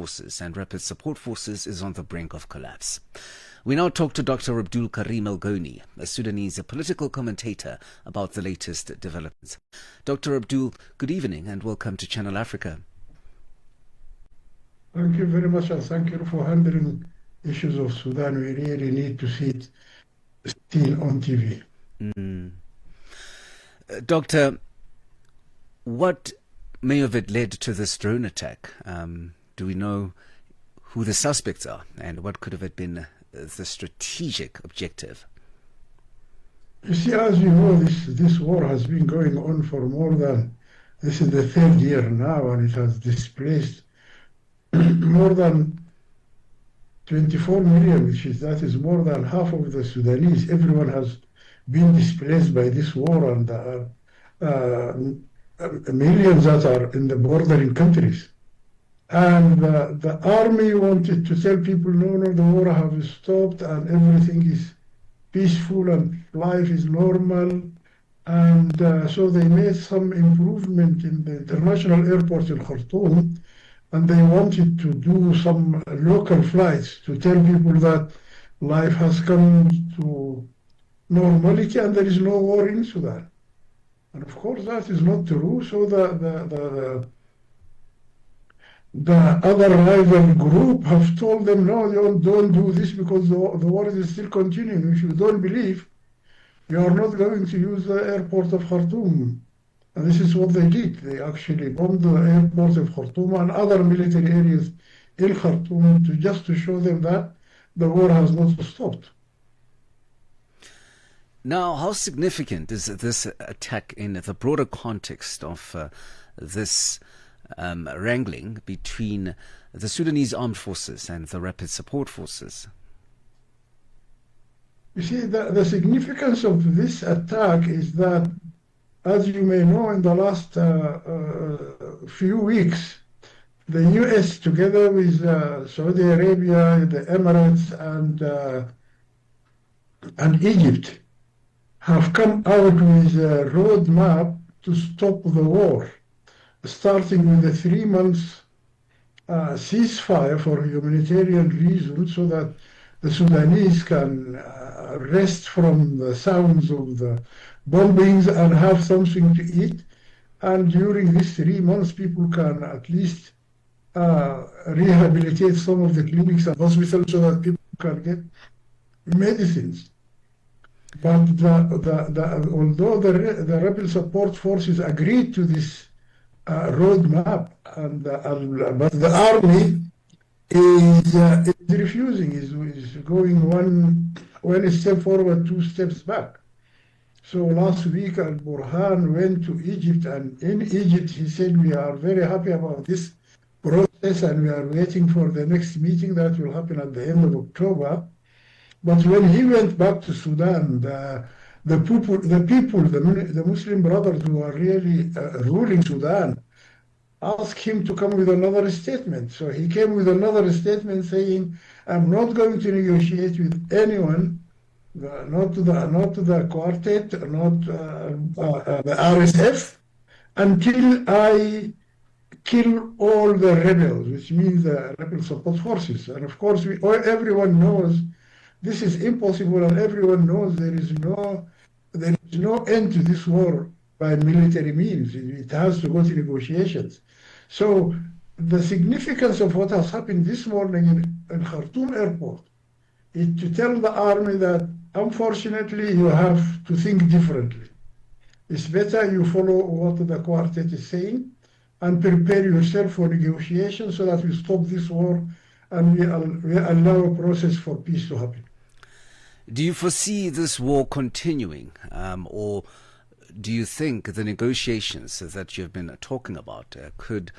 forces and rapid support forces is on the brink of collapse. We now talk to Dr. Abdul Karim Elgoni, a Sudanese political commentator, about the latest developments. Dr. Abdul, good evening and welcome to Channel Africa. Thank you very much, and thank you for handling issues of Sudan. We really need to see it still on TV. Doctor, what may have it led to this drone attack? Do we know who the suspects are and what could have it been the strategic objective? You see, as you know, this war has been going on for this is the third year now, and it has displaced more than 24 million, that is more than half of the Sudanese. Everyone has been displaced by this war, and millions that are in the bordering countries. And the army wanted to tell people, no, the war has stopped and everything is peaceful and life is normal. And so they made some improvement in the international airport in Khartoum, and they wanted to do some local flights to tell people that life has come to normality and there is no war in Sudan. And of course that is not true. So the other rival group have told them, no, don't do this because the war is still continuing. If you don't believe, you are not going to use the airport of Khartoum. And this is what they did. They actually bombed the airport of Khartoum and other military areas in Khartoum just to show them that the war has not stopped. Now, how significant is this attack in the broader context of this wrangling between the Sudanese armed forces and the rapid support forces? You see, the significance of this attack is that, as you may know, in the last few weeks, the U.S. together with Saudi Arabia, the Emirates, and Egypt have come out with a roadmap to stop the war, starting with a 3 months ceasefire for humanitarian reasons, so that the Sudanese can rest from the sounds of the bombings and have something to eat. And during these 3 months, people can at least rehabilitate some of the clinics and hospitals so that people can get medicines. But although the rebel support forces agreed to this roadmap, but the army is refusing, is going one step forward, 2 steps back. So last week, Al-Burhan went to Egypt, and in Egypt he said, we are very happy about this process and we are waiting for the next meeting that will happen at the end of October. But when he went back to Sudan, the Muslim brothers who are really ruling Sudan asked him to come with another statement. So he came with another statement saying, I'm not going to negotiate with anyone, not to the quartet, not the RSF, until I kill all the rebels, which means the rebel support forces. And of course, everyone knows this is impossible, and everyone knows there is no end to this war by military means. It has to go to negotiations. So the significance of what has happened this morning in Khartoum Airport is to tell the army that, unfortunately, you have to think differently. It's better you follow what the quartet is saying and prepare yourself for negotiations so that we stop this war and we allow a process for peace to happen. Do you foresee this war continuing, or do you think the negotiations that you've been talking about could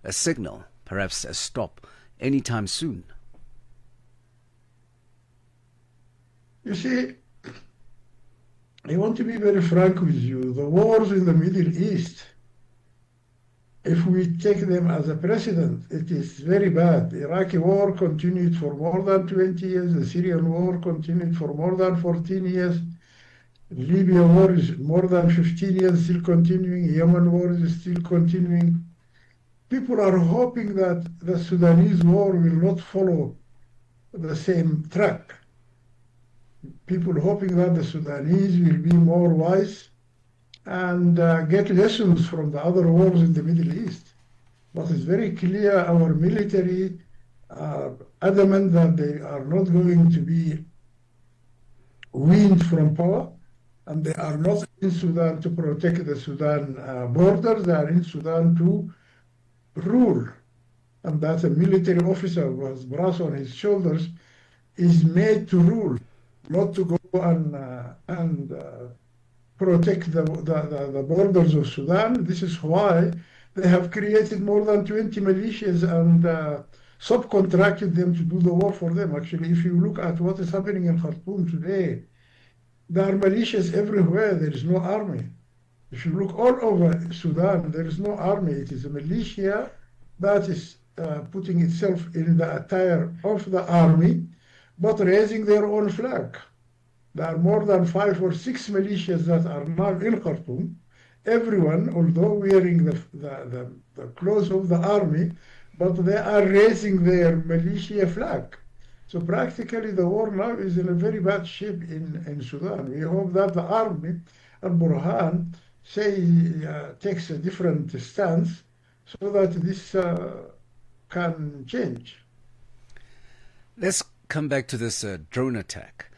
signal perhaps a stop anytime soon? You see, I want to be very frank with you. The wars in the Middle East, if we take them as a precedent, it is very bad. The Iraqi war continued for more than 20 years. The Syrian war continued for more than 14 years. Libya war is more than 15 years still continuing. Yemen war is still continuing. people are hoping that the Sudanese war will not follow the same track. People hoping that the Sudanese will be more wise and get lessons from the other wars in the Middle East. But it's very clear our military are adamant that they are not going to be weaned from power, and they are not in Sudan to protect the Sudan borders. They are in Sudan to rule. And that a military officer who has brass on his shoulders is made to rule, not to go and protect the borders of Sudan. This is why they have created more than 20 militias and subcontracted them to do the war for them. Actually, if you look at what is happening in Khartoum today, there are militias everywhere. There is no army. If you look all over Sudan, there is no army. It is a militia that is putting itself in the attire of the army, but raising their own flag. There are more than 5 or 6 militias that are now in Khartoum. Everyone, although wearing the clothes of the army, but they are raising their militia flag. So practically the war now is in a very bad shape in Sudan. We hope that the army and Burhan takes a different stance so that this can change. Let's come back to this drone attack.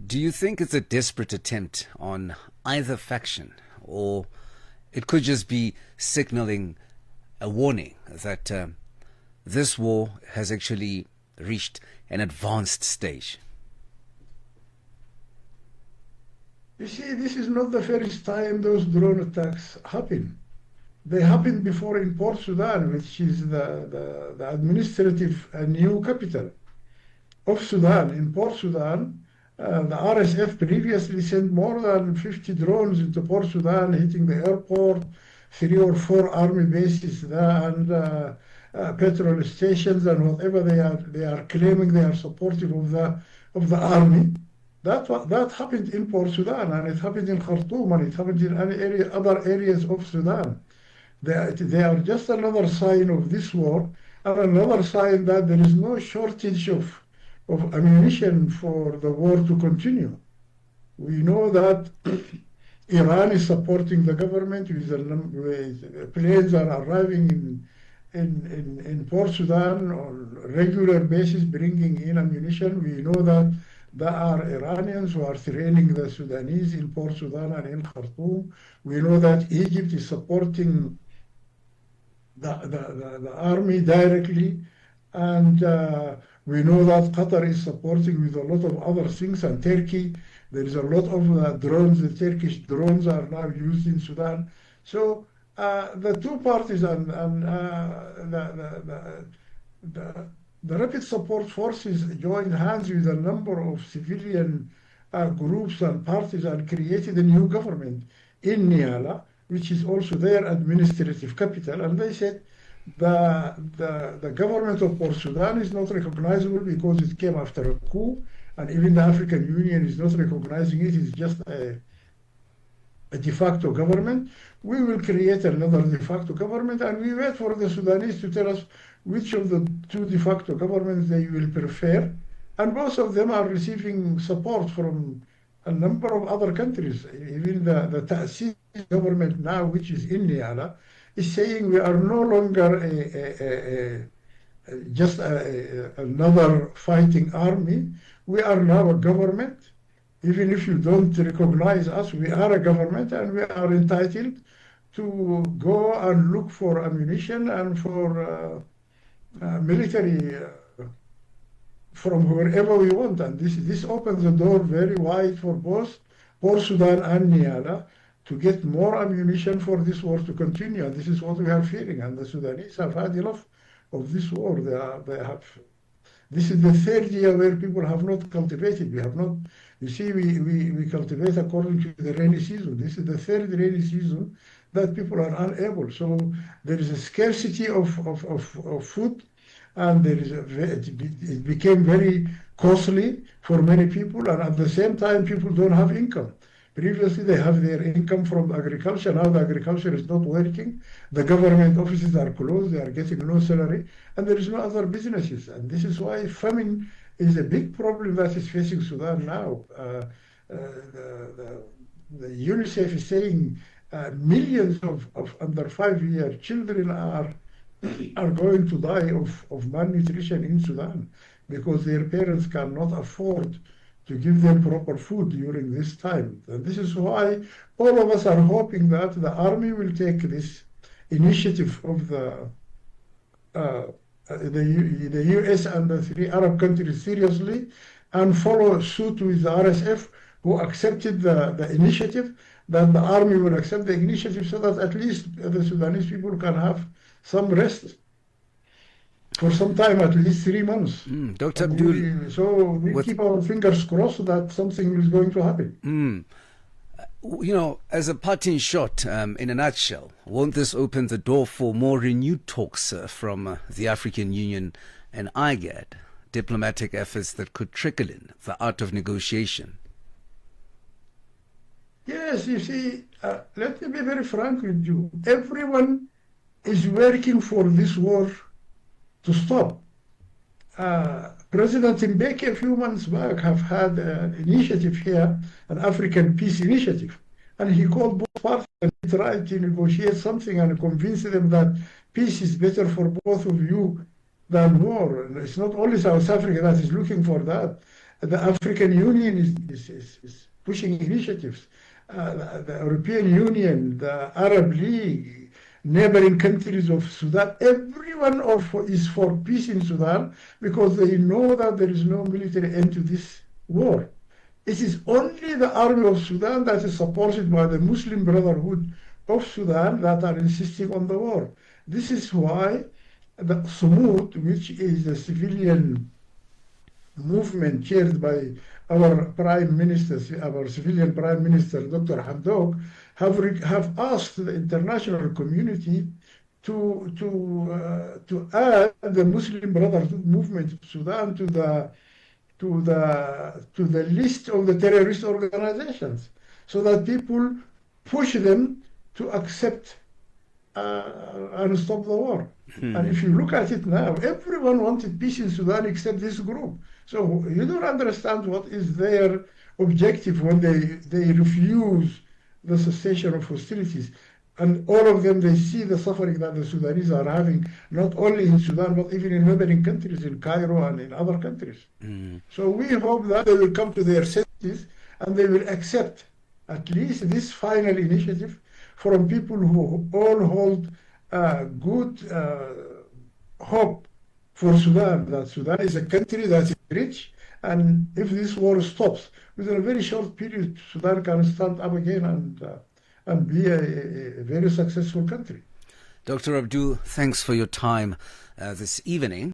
Do you think it's a desperate attempt on either faction, or it could just be signaling a warning that this war has actually reached an advanced stage? You see, this is not the first time those drone attacks happen. They happened before in Port Sudan, which is the administrative new capital of Sudan. In Port Sudan, the RSF previously sent more than 50 drones into Port Sudan, hitting the airport, 3 or 4 army bases there, and petrol stations, and whatever they are claiming they are supportive of the army. That happened in Port Sudan, and it happened in Khartoum, and it happened in other areas of Sudan. They are just another sign of this war, and another sign that there is no shortage of ammunition for the war to continue. We know that Iran is supporting the government with planes are arriving in Port Sudan on a regular basis, bringing in ammunition. We know that there are Iranians who are training the Sudanese in Port Sudan and in Khartoum. We know that Egypt is supporting the army directly, and we know that Qatar is supporting with a lot of other things, and Turkey. There is a lot of drones. The Turkish drones are now used in Sudan. So the two parties and the Rapid Support Forces joined hands with a number of civilian groups and parties and created a new government in Niala, which is also their administrative capital. And they said the government of Port Sudan is not recognizable because it came after a coup, and even the African Union is not recognizing it. It's just a de facto government. We will create another de facto government, and we wait for the Sudanese to tell us which of the two de facto governments they will prefer. And both of them are receiving support from a number of other countries. Even the Ta'sis government now, which is in Niala, is saying we are no longer just another fighting army. We are now a government. Even if you don't recognize us, we are a government, and we are entitled to go and look for ammunition and for military from wherever we want. And this opens the door very wide for both Port Sudan and Niala to get more ammunition for this war to continue. And this is what we are fearing. And the Sudanese have had enough of this war. This is the third year where people have not cultivated. We have not. You see, we cultivate according to the rainy season. This is the third rainy season that people are unable. So there is a scarcity of food, and it became very costly for many people. And at the same time, people don't have income. Previously, they have their income from agriculture. Now the agriculture is not working. The government offices are closed. They are getting no salary, and there is no other businesses. And this is why famine is a big problem that is facing Sudan now. The UNICEF is saying millions of under 5-year children are going to die of malnutrition in Sudan because their parents cannot afford to give them proper food during this time. And this is why all of us are hoping that the army will take this initiative of the US and the 3 Arab countries seriously and follow suit with the RSF, who accepted the initiative, that the army will accept the initiative so that at least the Sudanese people can have some rest for some time, at least 3 months. Dr. Abdul, we keep our fingers crossed that something is going to happen. You know, as a parting shot, in a nutshell, won't this open the door for more renewed talks from the African Union and IGAD, diplomatic efforts that could trickle in, the art of negotiation? Yes, you see, let me be very frank with you. Everyone is working for this war to stop. President Mbeki a few months back have had an initiative here, an African peace initiative, and he called both parties and tried to negotiate something and convince them that peace is better for both of you than war. And it's not only South Africa that is looking for that. The African Union is pushing initiatives. The European Union, the Arab League, neighboring countries of Sudan, everyone is for peace in Sudan because they know that there is no military end to this war. It is only the army of Sudan that is supported by the Muslim Brotherhood of Sudan that are insisting on the war. This is why the Sumut, which is a civilian movement chaired by our Prime Minister, our civilian Prime Minister, Dr. Hamdok, have asked the international community to add the Muslim Brotherhood movement of Sudan to the list of the terrorist organizations, so that people push them to accept and stop the war. And if you look at it now, everyone wanted peace in Sudan except this group. So you don't understand what is their objective when they refuse the cessation of hostilities. And all of them, they see the suffering that the Sudanese are having, not only in Sudan, but even in neighboring countries, in Cairo and in other countries. So we hope that they will come to their senses and they will accept at least this final initiative from people who all hold good hope for Sudan, that Sudan is a country that is rich, and if this war stops, within a very short period, Sudan can stand up again and be a very successful country. Dr. Abdul, thanks for your time this evening.